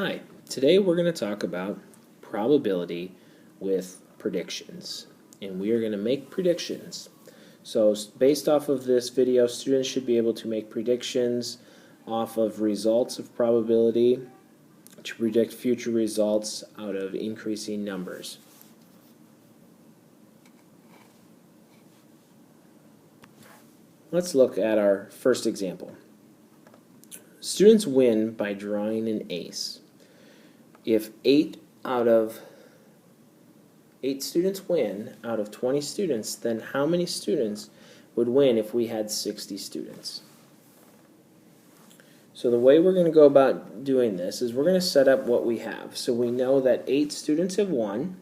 Hi, today we're going to talk about probability with predictions, and we are going to make predictions. So based off of this video, students should be able to make predictions off of results of probability to predict future results out of increasing numbers. Let's look at our first example. Students win by drawing an ace. If 8 students win out of 20 students, then how many students would win if we had 60 students? So the way we're going to go about doing this is we're going to set up what we have. So we know that 8 students have won.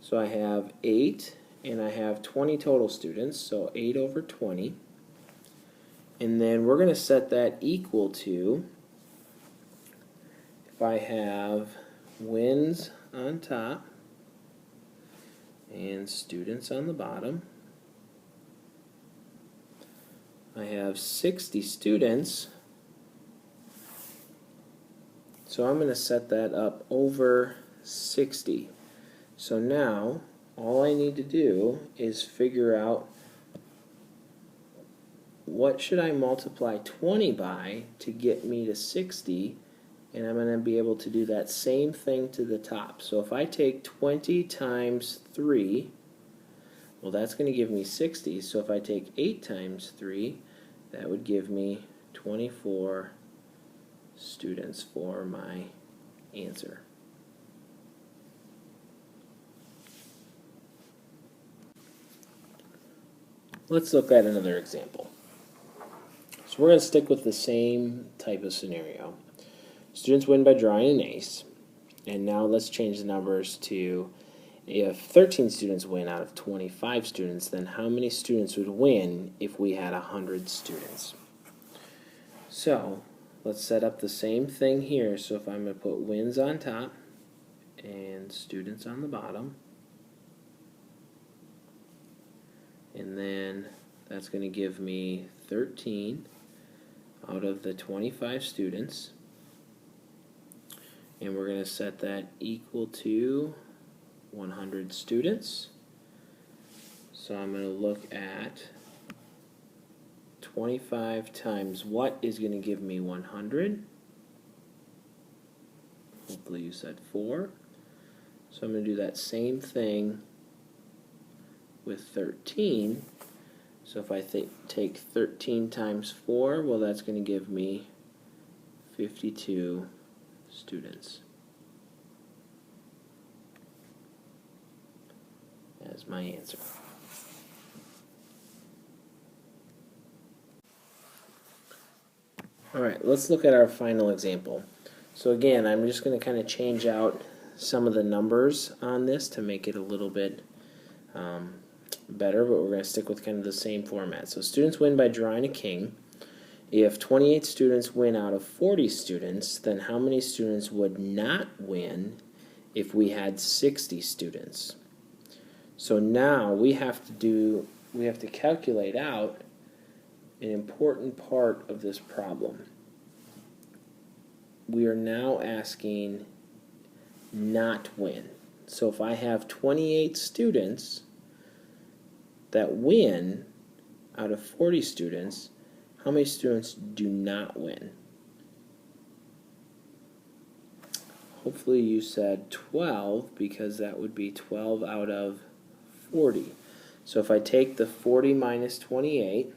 So I have 8 and I have 20 total students, so 8 over 20. And then we're going to set that equal to, if I have wins on top and students on the bottom, I have 60 students, so I'm going to set that up over 60. So now all I need to do is figure out what should I multiply 20 by to get me to 60, and I'm going to be able to do that same thing to the top. So if I take 20 times 3, well, that's going to give me 60. So if I take 8 times 3, that would give me 24 students for my answer. Let's look at another example. So we're going to stick with the same type of scenario. Students win by drawing an ace. And now let's change the numbers to, if 13 students win out of 25 students, then how many students would win if we had 100 students? So let's set up the same thing here. So if I'm going to put wins on top and students on the bottom, and then that's going to give me 13 out of the 25 students, and we're going to set that equal to 100 students. So I'm going to look at 25 times what is going to give me 100. Hopefully you said 4. So I'm going to do that same thing with 13. So if I take 13 times 4, well, that's going to give me 52 students as my answer. Alright, let's look at our final example. So again, I'm just going to kind of change out some of the numbers on this to make it a little bit better, but we're going to stick with kind of the same format. So students win by drawing a king. If 28 students win out of 40 students, then how many students would not win if we had 60 students? So now we have to calculate out an important part of this problem. We are now asking not win. So if I have 28 students that win out of 40 students, how many students do not win? Hopefully you said 12, because that would be 12 out of 40. So if I take the 40 minus 28,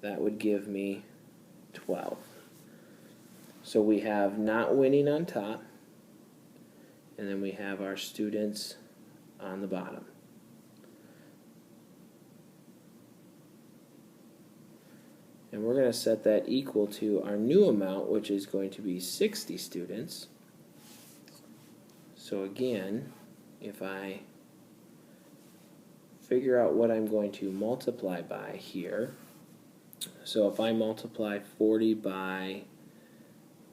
that would give me 12. So we have not winning on top, and then we have our students on the bottom. And we're going to set that equal to our new amount, which is going to be 60 students. So again, if I figure out what I'm going to multiply by here, so if I multiply 40 by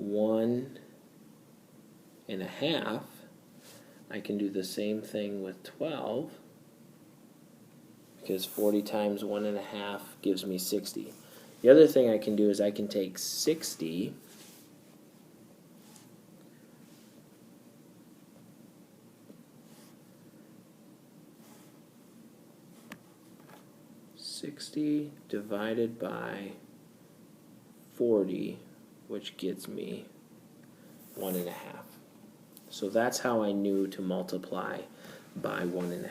1.5, I can do the same thing with 12, because 40 times 1.5 gives me 60. The other thing I can do is I can take 60 60 divided by 40, which gets me 1.5. So that's how I knew to multiply by 1.5.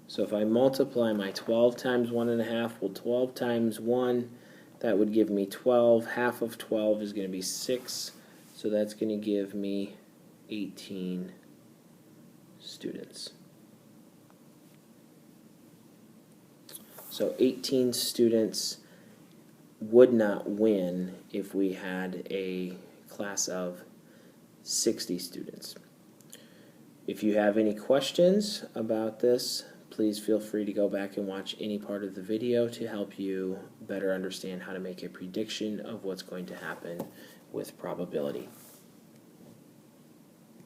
So if I multiply my 12 times 1.5, well, 12 times 1, that would give me 12. Half of 12 is going to be 6, so that's going to give me 18 students. So 18 students would not win if we had a class of 60 students. If you have any questions about this, please feel free to go back and watch any part of the video to help you better understand how to make a prediction of what's going to happen with probability.